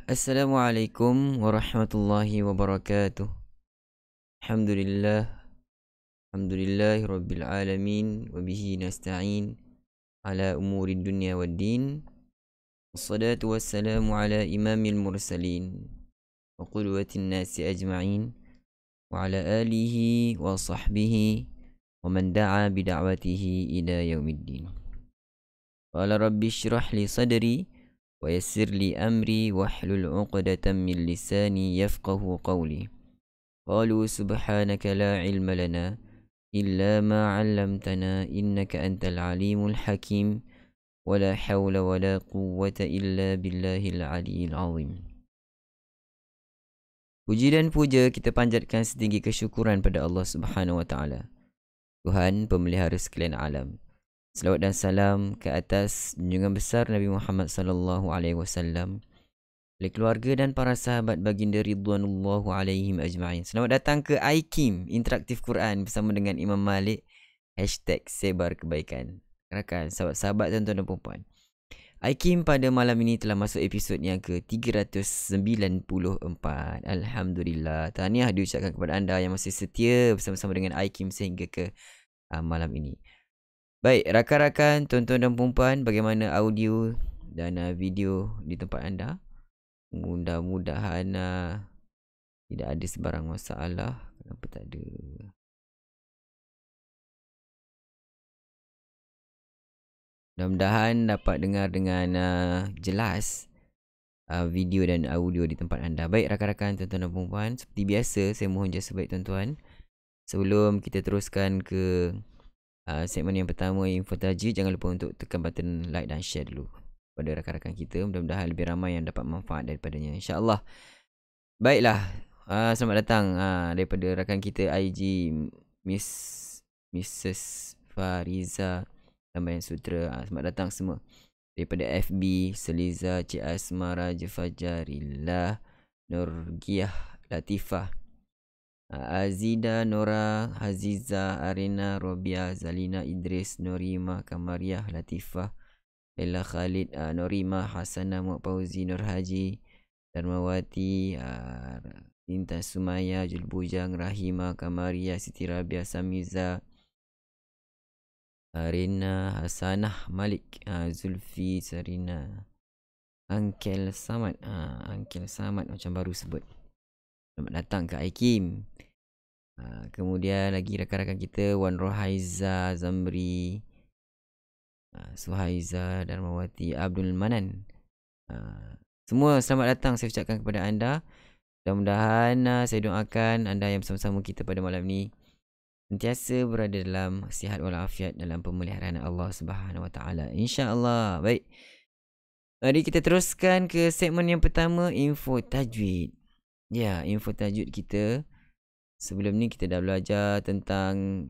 Assalamualaikum warahmatullahi wabarakatuh. Alhamdulillah, alhamdulillahi rabbil alamin, wa bihi nasta'in ala umuri dunya waddin. Wassalatu wassalamu ala imamil mursalin wa qudwatin nasi ajma'in, wa ala alihi wa sahbihi wa man da'a bida'watihi ila yaumiddin. Qala rabbi syrah li sadri wa yassir li amri wahlul 'uqdatam min lisani yafqahu qawli. Qalu subhanaka la ilma lana illa ma 'allamtana innaka antal alimul hakim. Wala hawla wala quwwata illa billahil aliyyil azim. Puji dan puja kita panjatkan setinggi kesyukuran pada Allah Subhanahu wa taala, Tuhan pemelihara sekalian alam. Selawat dan salam ke atas junjungan besar Nabi Muhammad sallallahu alaihi wasallam, oleh keluarga dan para sahabat baginda ridwanullahu alaihim ajma'in. Selamat datang ke iKim Interaktif Quran bersama dengan Imam Malik #sebar kebaikan. Rakan sahabat-sahabat tuan-tuan dan puan-puan, iKim pada malam ini telah masuk episod yang ke-394. Alhamdulillah, tahniah diucapkan kepada anda yang masih setia bersama-sama dengan iKim sehingga ke malam ini. Baik, rakan-rakan, tuan-tuan dan puan-puan, bagaimana audio dan video di tempat anda? Mudah-mudahan tidak ada sebarang masalah. Kenapa tak ada? Mudah-mudahan dapat dengar dengan jelas video dan audio di tempat anda. Baik, rakan-rakan, tuan-tuan dan puan-puan, seperti biasa, saya mohon jasa baik tuan-tuan, sebelum kita teruskan ke segmen yang pertama, info tajuk, jangan lupa untuk tekan button like dan share dulu pada rakan-rakan kita. Mudah-mudahan lebih ramai yang dapat manfaat daripadanya, insya-Allah. Baiklah, selamat datang daripada rakan kita IG Mrs. Fariza Tambayan Sutra. Selamat datang semua. Daripada FB Seliza, Cik Asma, Raja Fajarillah, Nurgiah Latifah, Azida, Nora, Haziza, Arina, Robia, Zalina, Idris, Norima, Kamariah, Latifah, Ella, Khalid, Norima, Hasanah, Muhammad Fauzi, Nur Haji, Darmawati, Intan Sumaya, Julbujang, Rahima, Kamariah, Siti Rabia, Samiza, Rina, Hasanah, Malik, Zulfi, Sarina, Angkel Samad. Angkel Samad macam baru sebut. Selamat datang ke Aikim. Kemudian lagi rakan-rakan kita, Wan Rohaiza, Zamri, Suhaiza, Darmawati, Abdul Manan. Semua selamat datang saya ucapkan kepada anda. Mudah-mudahan saya doakan anda yang bersama-sama kita pada malam ni sentiasa berada dalam sihat walafiat dalam pemeliharaan Allah Subhanahu Wa Taala. Insya-Allah. Baik. Mari kita teruskan ke segmen yang pertama, info tajwid. Ya, info tajwid kita. Sebelum ni kita dah belajar tentang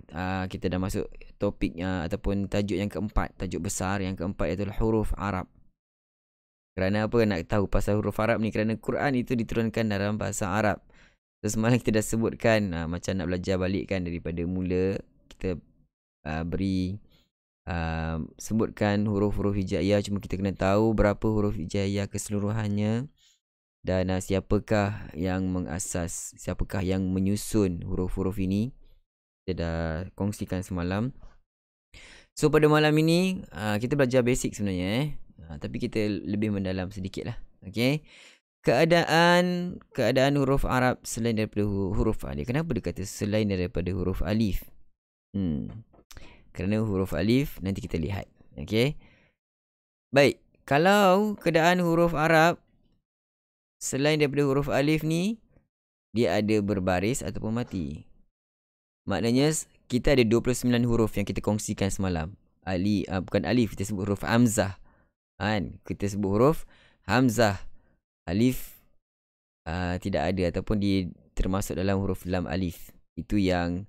kita dah masuk topik ataupun tajuk yang keempat, tajuk besar yang keempat iaitu huruf Arab. Kerana apa nak tahu pasal huruf Arab ni? Kerana Quran itu diturunkan dalam bahasa Arab. Terus semalam kita dah sebutkan macam nak belajar balik kan daripada mula. Kita beri sebutkan huruf-huruf hijaiyah. Cuma kita kena tahu berapa huruf hijaiyah keseluruhannya. Dan siapakah yang mengasas, siapakah yang menyusun huruf-huruf ini. Kita dah kongsikan semalam. So pada malam ini kita belajar basic sebenarnya tapi kita lebih mendalam sedikit lah. Okay. Keadaan huruf Arab selain daripada huruf alif. Kenapa dia kata selain daripada huruf alif? Kerana huruf alif nanti kita lihat. Okay. Baik. Kalau keadaan huruf Arab selain daripada huruf alif ni, dia ada berbaris ataupun mati. Maknanya kita ada 29 huruf yang kita kongsikan semalam. Bukan alif, kita sebut huruf hamzah. Kita sebut huruf hamzah. Alif tidak ada ataupun dia termasuk dalam huruf lam alif. Itu yang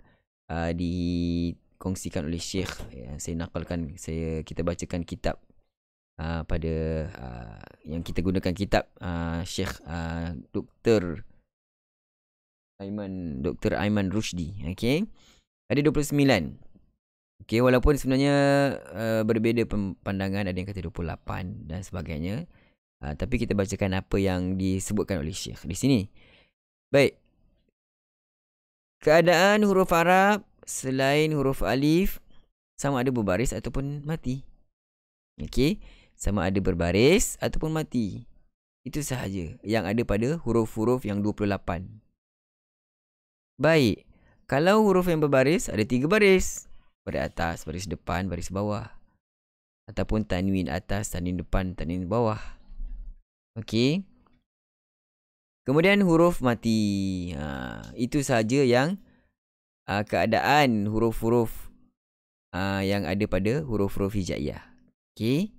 dikongsikan oleh Syekh. Saya nakalkan, kita bacakan kitab pada yang kita gunakan kitab Syekh Dr. Aiman Rushdi. Okay. Ada 29. Okay, walaupun sebenarnya berbeza pandangan, ada yang kata 28 dan sebagainya. Tapi kita bacakan apa yang disebutkan oleh Syekh di sini. Baik. Keadaan huruf Arab selain huruf alif sama ada berbaris ataupun mati. Okey, sama ada berbaris ataupun mati. Itu sahaja yang ada pada huruf-huruf yang 28. Baik. Kalau huruf yang berbaris ada 3 baris. Baris atas, baris depan, baris bawah. Ataupun tanwin atas, tanwin depan, tanwin bawah. Okey. Kemudian huruf mati. Itu sahaja yang keadaan huruf-huruf yang ada pada huruf-huruf hijaiyah. Okey.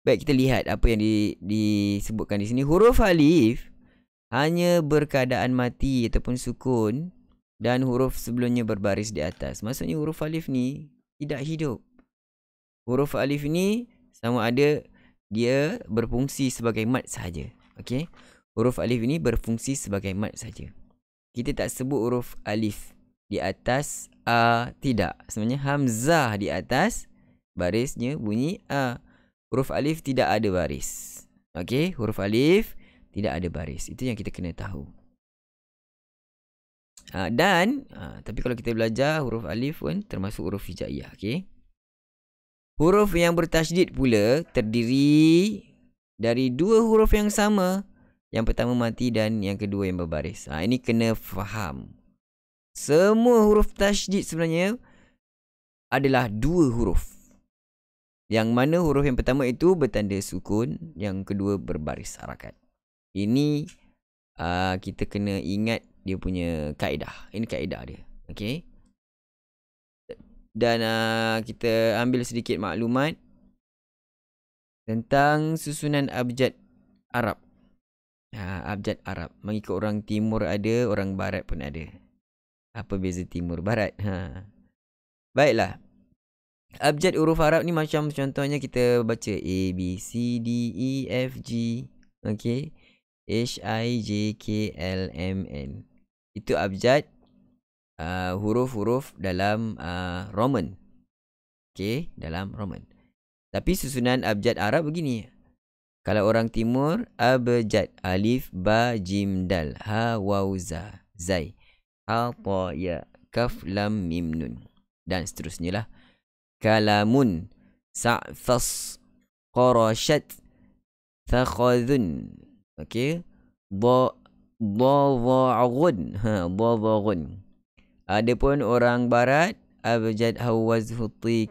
Baik, kita lihat apa yang disebutkan di sini. Huruf alif hanya berkeadaan mati ataupun sukun dan huruf sebelumnya berbaris di atas. Maksudnya huruf alif ni tidak hidup. Huruf alif ni sama ada dia berfungsi sebagai mat sahaja. Okey. Huruf alif ini berfungsi sebagai mat saja. Kita tak sebut huruf alif di atas a, tidak. Sebenarnya hamzah di atas barisnya bunyi a. Huruf alif tidak ada baris. Okey, huruf alif tidak ada baris. Itu yang kita kena tahu. Tapi kalau kita belajar huruf alif pun termasuk huruf hijaiyah. Okey. Huruf yang bertasydid pula terdiri dari 2 huruf yang sama. Yang pertama mati dan yang kedua yang berbaris. Ini kena faham. Semua huruf tasydid sebenarnya adalah 2 huruf. Yang mana huruf yang pertama itu bertanda sukun, yang kedua berbaris harakat. Ini kita kena ingat dia punya kaedah. Ini kaedah dia. Okey. Dan kita ambil sedikit maklumat tentang susunan abjad Arab. Abjad Arab. Mengikut orang timur ada, orang barat pun ada. Apa beza timur barat? Baiklah. Abjad huruf Arab ni macam contohnya kita baca A, B, C, D, E, F, G. Okay. H, I, J, K, L, M, N. Itu abjad huruf-huruf dalam Roman. Okey, dalam Roman. Tapi susunan abjad Arab begini. Kalau orang timur, abjad alif, ba, jim, dal, ha, waw, za, zai, ha, ta, ya, kaf, lam, mim, nun, dan seterusnya lah. Kalamun, sa'fas, qarashat, thakhadun. Okey. Dawa'un. Dawa'un. Adapun orang barat, abjad hawaz, huti,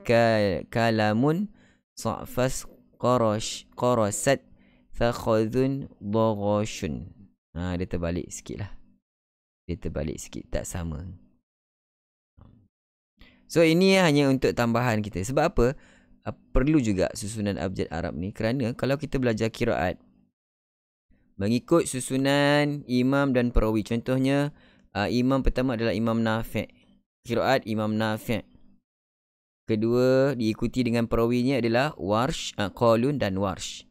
kalamun, sa'fas, qarasat, thakhadun, daghashun. Dia terbalik sikit lah. Dia terbalik sikit, tak sama. So ini hanya untuk tambahan kita. Sebab apa? Perlu juga susunan abjad Arab ni, kerana kalau kita belajar qiraat mengikut susunan imam dan perawi. Contohnya imam pertama adalah Imam Nafi'. Qiraat Imam Nafi'. Kedua diikuti dengan perawinya adalah Warsh, Qalun dan Warsh.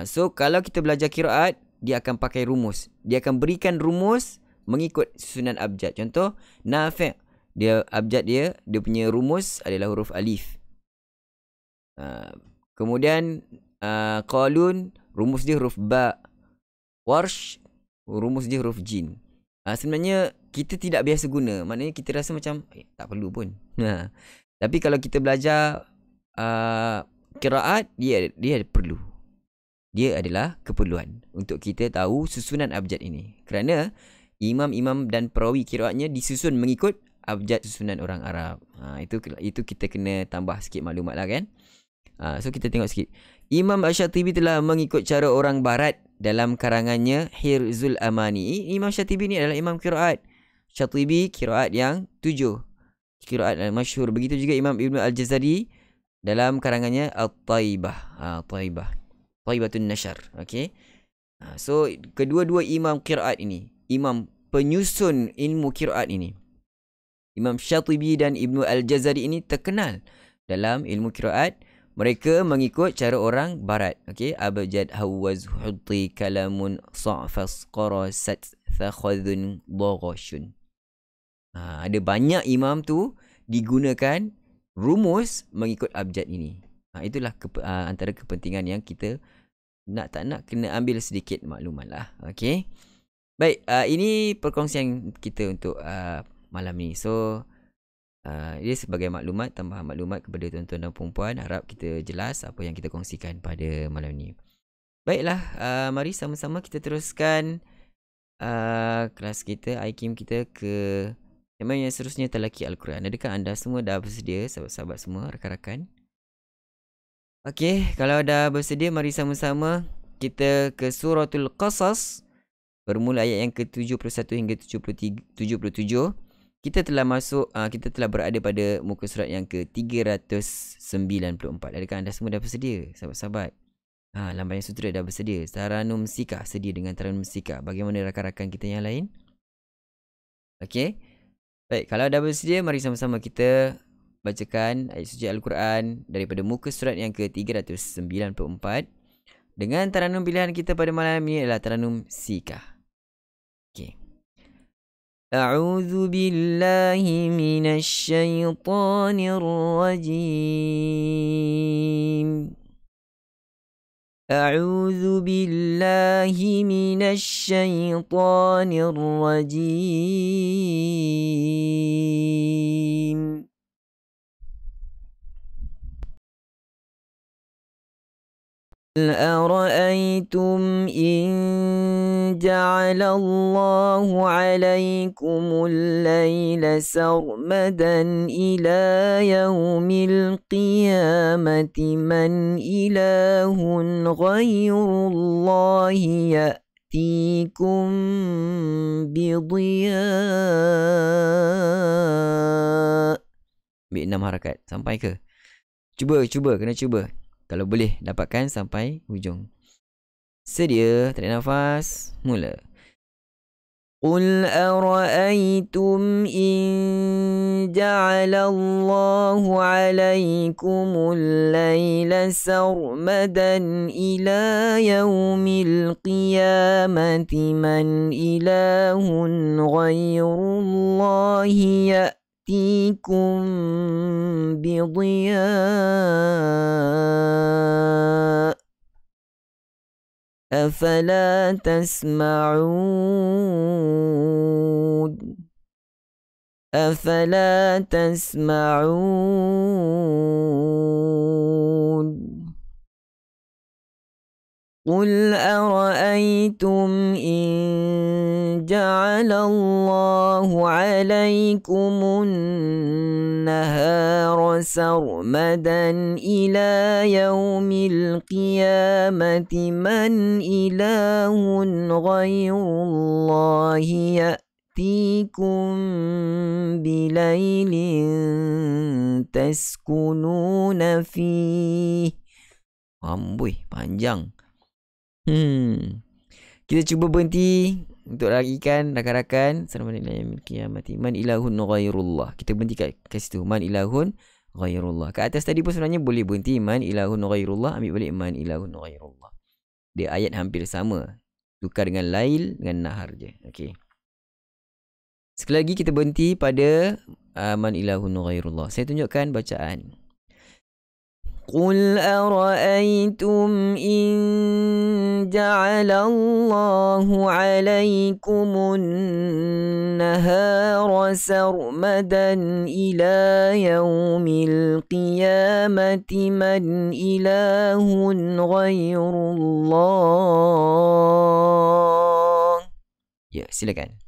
So kalau kita belajar qiraat, dia akan pakai rumus. Dia akan berikan rumus mengikut susunan abjad. Contoh Nafi', dia abjad dia punya rumus adalah huruf alif. Kemudian Qalun, rumus dia huruf ba. Warsh, rumus dia huruf jin. Sebenarnya kita tidak biasa guna. Maknanya kita rasa macam tak perlu pun. Tapi kalau kita belajar qiraat, dia perlu. Dia adalah keperluan untuk kita tahu susunan abjad ini. Kerana imam-imam dan perawi qiraatnya disusun mengikut abjad susunan orang Arab. Itu kita kena tambah sikit maklumat lah kan. So kita tengok sikit. Imam Asy-Syatibi telah mengikut cara orang barat dalam karangannya Hirzul Amani. Imam Syatibi ni adalah imam qiraat. Syatibi qiraat yang 7. Qiraat masyhur. Begitu juga Imam Ibn Al-Jazari dalam karangannya At-Taibah. Taibatun Nashar. Okey. So kedua-dua imam qiraat ini, imam penyusun ilmu qiraat ini, Imam Syatibi dan Ibn Al-Jazari ini terkenal dalam ilmu qiraat. Mereka mengikut cara orang barat. Okey, abjad, hawaz, huti, kalamun, sa'fas, qarasat, thakhadun, daghashun. Ada banyak imam tu digunakan rumus mengikut abjad ini. Itulah antara kepentingan yang kita tak nak kena ambil sedikit maklumat lah. Okey. Baik, ini perkongsian kita untuk malam ni. So ia sebagai maklumat, tambahan maklumat kepada tuan-tuan dan puan-puan. Harap kita jelas apa yang kita kongsikan pada malam ni. Baiklah, mari sama-sama kita teruskan kelas kita, IKIM kita ke tema yang seterusnya, Talaqi Al-Quran. Adakah anda semua dah bersedia, sahabat-sahabat semua, rakan-rakan? Okey, kalau dah bersedia, mari sama-sama kita ke Suratul Qasas, bermula ayat yang ke-71 hingga 77. Kita telah masuk, kita telah berada pada muka surat yang ke-394. Adakah anda semua dah bersedia, sahabat-sahabat? Lambayan sutera dah bersedia. Taranum Sika sedia dengan Taranum Sika. Bagaimana rakan-rakan kita yang lain? Okey. Baik, kalau dah bersedia, mari sama-sama kita bacakan ayat suci Al-Quran daripada muka surat yang ke-394. Dengan Taranum pilihan kita pada malam ini adalah Taranum Sika. Okey. أعوذ بالله من الشيطان الرجيم أعوذ بالله من الشيطان الرجيم أرأيتم إن جعل الله عليكم الليل سرمدا إلى يوم القيامة من إله غير الله يأتيكم بضياء. Ambil 6 harakat sampai ke? Kena cuba. Kalau boleh dapatkan sampai hujung. Sedia, tarik nafas, mula. قل أرأيتم إن جعل الله عليكم الليل سرمدا إلى يوم القيامة من إله غير الله يأتيكم بضياء أفلا تسمعون أفلا تسمعون قل أرأيتم إن جعل الله عليكم النهار سرمدا إلى يوم القيامة من إله غير الله يأتيكم بليل تسكنون فيه. Amboi, panjang. Kita cuba berhenti untuk ragikan rakan-rakan. Assalamualaikum kiamati. Man ilahun ghairullah. Kita berhenti kat situ. Man ilahun ghairullah. Kat atas tadi pun sebenarnya boleh berhenti. Man ilahun ghairullah. Ambil balik man ilahun ghairullah. Dia ayat hampir sama. Tukar dengan lail dengan nahar je. Okey. Sekali lagi kita berhenti pada man ilahun ghairullah. Saya tunjukkan bacaan. قل أرأيتم إن جعل الله عليكم النهار سرمدا إلى يوم القيامة من إله غير الله. Ya, silakan.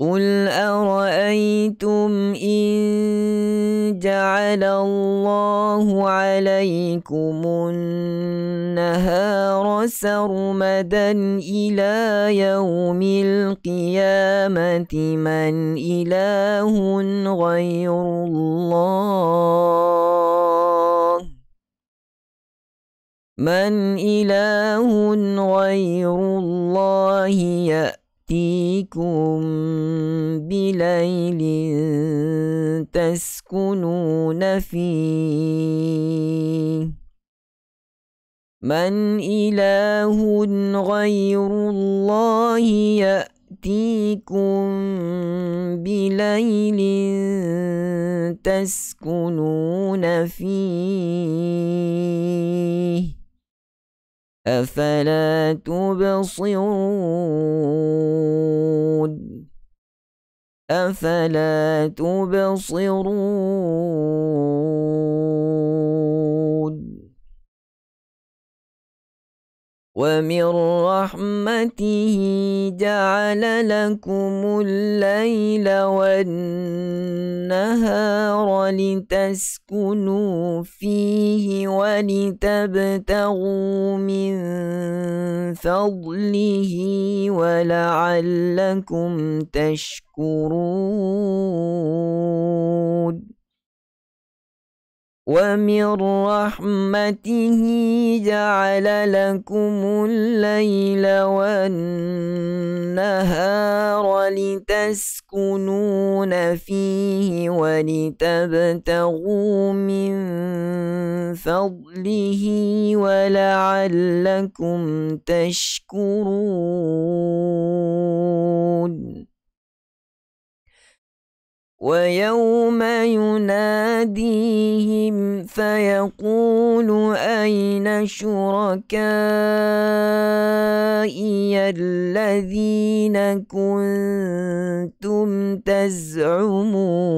قل أرأيتم إن جعل الله عليكم النهار سرمدا إلى يوم القيامة من إله غير الله من إله غير الله يأتيكم بليل تسكنون فيه من إله غير الله يأتيكم بليل تسكنون فيه أفلا تبصرون أفلا تبصرون ومن رحمته جعل لكم الليل والنهار لتسكنوا فيه ولتبتغوا من فضله ولعلكم تشكرون ومن رحمته جعل لكم الليل والنهار لتسكنون فيه ولتبتغوا من فضله ولعلكم تشكرون ويوم يناديهم فيقول أين شركائي الذين كنتم تزعمون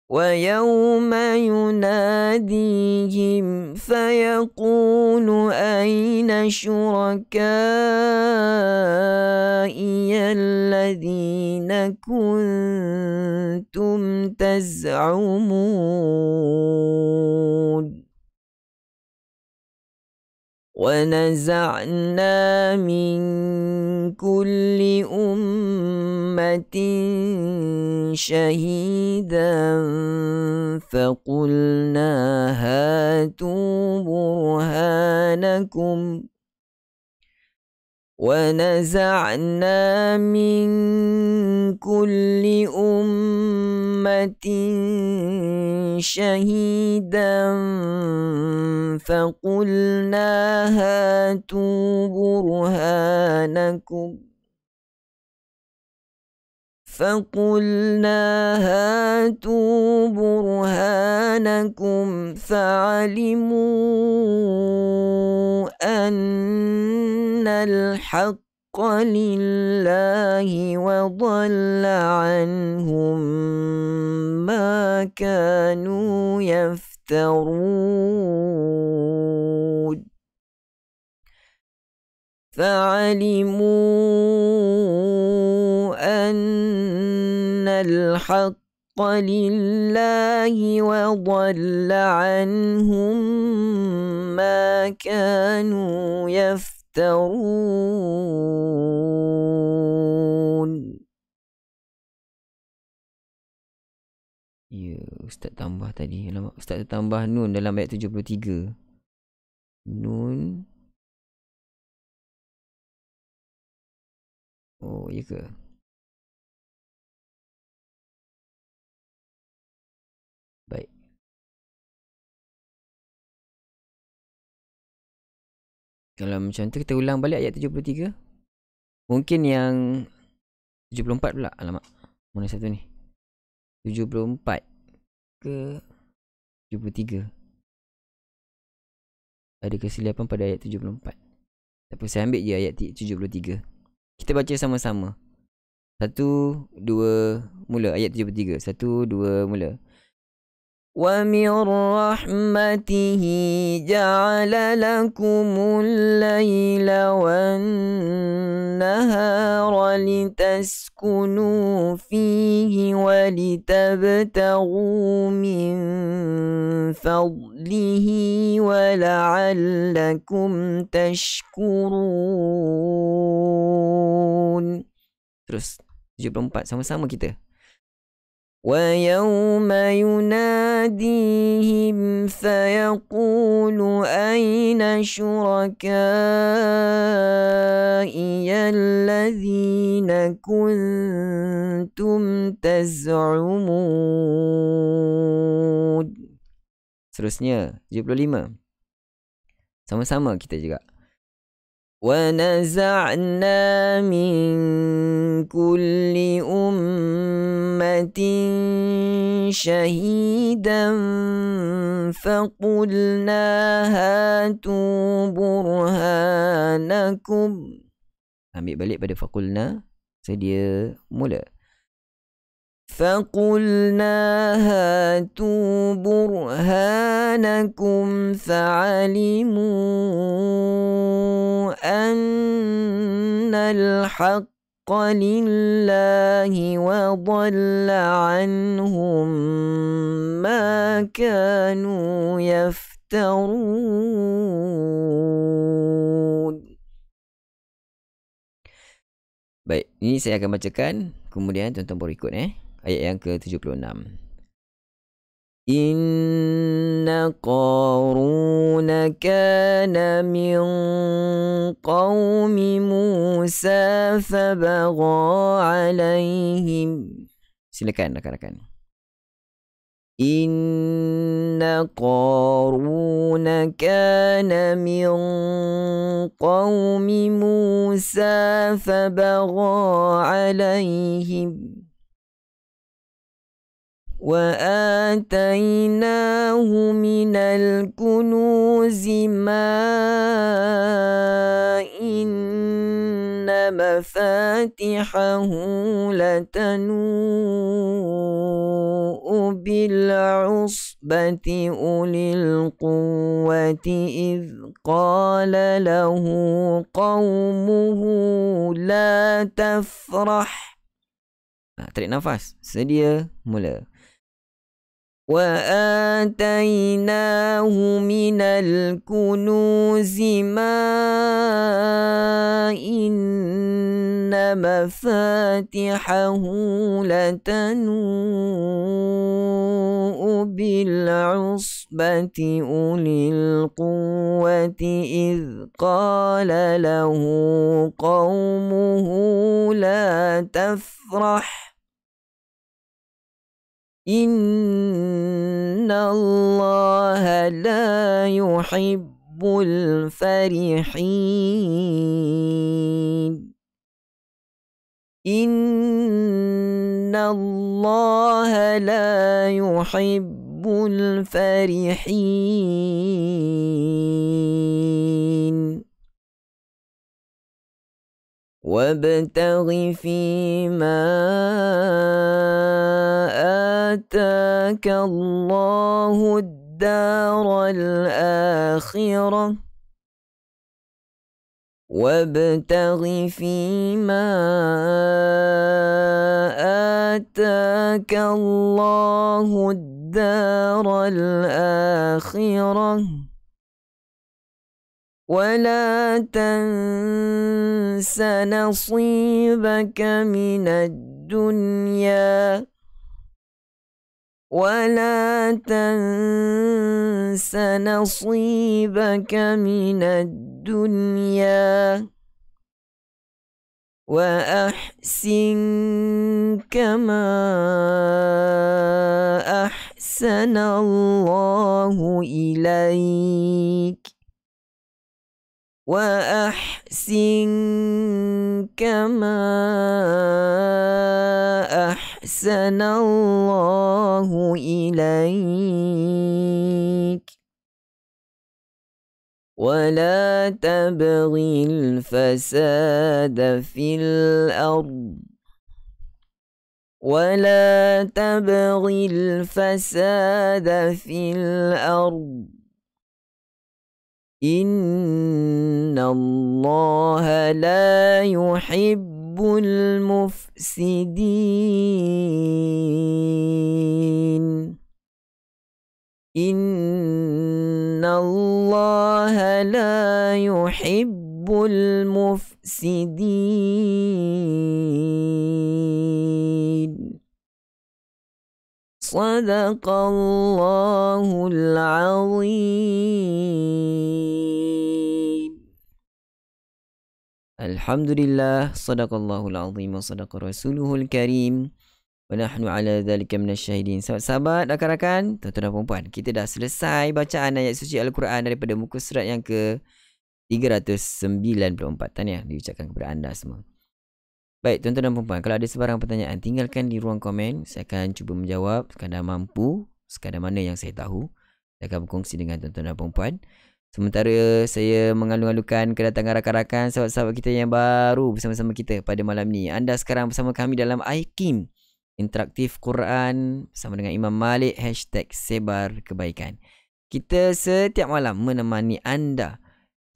ويوم يناديهم فيقول أين شركائي الذين كنتم تزعمون ونزعنا من كل أمة شهيدا فقلنا هاتوا برهانكم ونزعنا من كل أمة شهيدا فقلنا هاتوا برهانكم فعلموا أن الحق لله وضل عنهم ما كانوا يفترون فعلموا أن الحق لله وضل عنهم ما كانوا يفترون. Ya, Ustaz tambah tadi. Ustaz tambah nun dalam ayat 73. Nun. Oh, ya ke? Baik. Kalau macam tu kita ulang balik ayat 73. Mungkin yang 74 pula. Alamak. Mana satu ni? 74 ke 73? Ada kesilapan pada ayat 74. Tapi saya ambil je ayat 73. Kita baca sama-sama. 1, 2, mula. Ayat 73. 1, 2, mula. وَمِنْ رَحْمَتِهِ جَعَلَ لَكُمُ اللَّيْلَ وَالنَّهَارَ لِتَسْكُنُوا فِيهِ وَلِتَبْتَغُوا مِنْ فَضْلِهِ وَلَعَلَّكُمْ تَشْكُرُونَ. Terus 74 sama-sama kita. وَيَوْمَ يُنَادِيهِمْ فَيَقُولُ أَيْنَ شُرَكَائِيَ الَّذِينَ كُنْتُمْ تَزْعُمُونَ. Seterusnya 75. Sama-sama kita juga. وَنَزَعْنَا مِنْ كُلِّ أُمَّةٍ شَهِيدًا فَقُلْنَا هَاتُوا بُرْهَانَكُمْ. Ambil balik pada فَقُلْنَا. Sedia mula. فَقُلْنَا هَاتُوا بُرْهَانَكُمْ فَعَلِمُوا أَنَّ الْحَقَّ لِلَّهِ وَضَلَّ عَنْهُمْ مَا كَانُوا يَفْتَرُونَ. Baik, ini saya akan bacakan. Kemudian tuan-tuan boleh ikut ayat yang ke-76. Inna Qaruna kana min qaumi Musa fabagha alaihim. Silakan rakan-rakan. Inna Qaruna kana min qaumi Musa fabagha alaihim وآتيناه من الكنوز ما إن مفاتحه لتنوء بالعصبة أولي القوة إذ قال له قومه لا تفرح. Tarik nafas. Sedia mula. وآتيناه من الكنوز ما إن مفاتحه لتنوء بالعصبة أولي القوة إذ قال له قومه لا تفرح إن الله لا يحب الفرحين إن الله لا يحب الفرحين وابتغ فيما آتاك الله الدار الآخرة وابتغ فيما آتاك الله الدار الآخرة ولا تنس نصيبك من الدنيا ولا تنس نصيبك من الدنيا وأحسن كما أحسن الله إليك وأحسن كما أحسن الله إليك ولا تبغ الفساد في الأرض ولا تبغ الفساد في الأرض إن الله لا يحب المفسدين إن الله لا يحب المفسدين صدق الله العظيم. Alhamdulillah, sadaqallahul azim wa sadaqa rasuluhul karim wa nahnu ala dhalika minasyahidin. Sahabat-sahabat, rakan-rakan, tuan-tuan dan puan-puan, kita dah selesai bacaan ayat suci Al-Quran daripada muka surat yang ke 394. Tahniah diucapkan kepada anda semua. Baik, tuan-tuan dan puan-puan, kalau ada sebarang pertanyaan, tinggalkan di ruang komen. Saya akan cuba menjawab sekadar mampu, sekadar mana yang saya tahu. Saya akan berkongsi dengan tuan-tuan dan puan-puan. Sementara saya mengalu-alukan kedatangan rakan-rakan sahabat-sahabat kita yang baru bersama-sama kita pada malam ni. Anda sekarang bersama kami dalam IKIM, Interaktif Quran, bersama dengan Imam Malik, #sebar kebaikan. Kita setiap malam menemani anda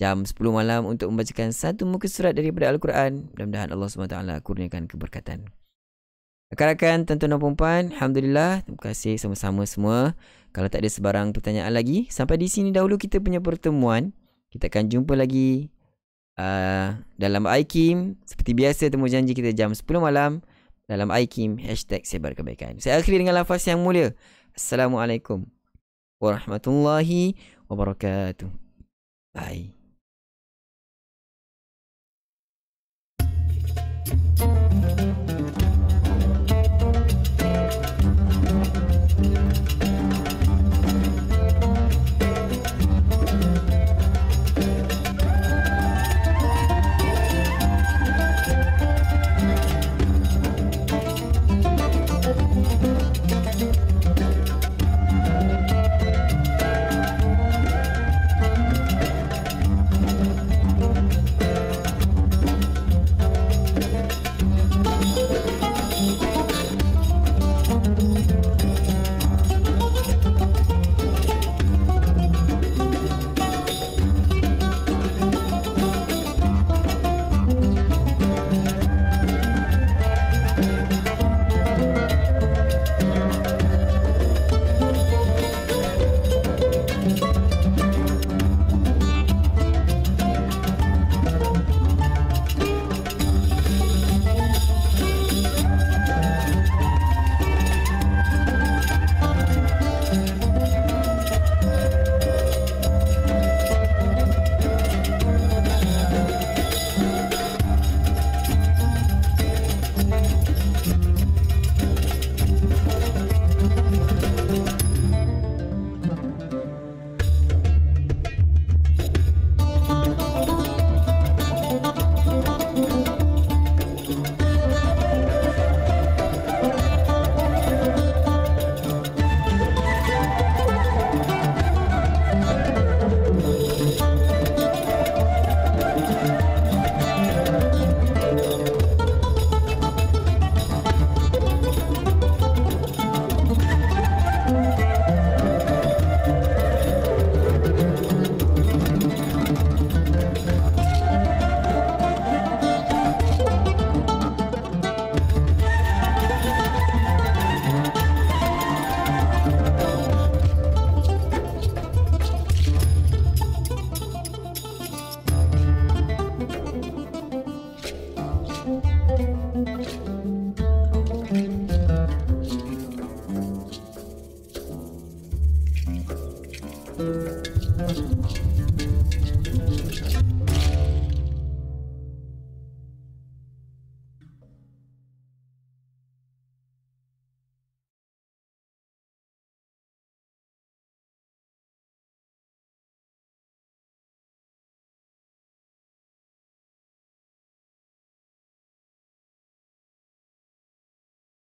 jam 10 malam untuk membacakan satu muka surat daripada Al-Quran. Mudah-mudahan Allah SWT kurniakan keberkatan. Rakan-rakan, tuan-tuan dan puan-puan, alhamdulillah, terima kasih sama-sama semua. Kalau tak ada sebarang pertanyaan lagi, sampai di sini dahulu kita punya pertemuan. Kita akan jumpa lagi dalam IKIM. Seperti biasa, temu janji kita jam 10 malam dalam IKIM, #sebar kebaikan. Saya akhiri dengan lafaz yang mulia. Assalamualaikum warahmatullahi wabarakatuh. Bye.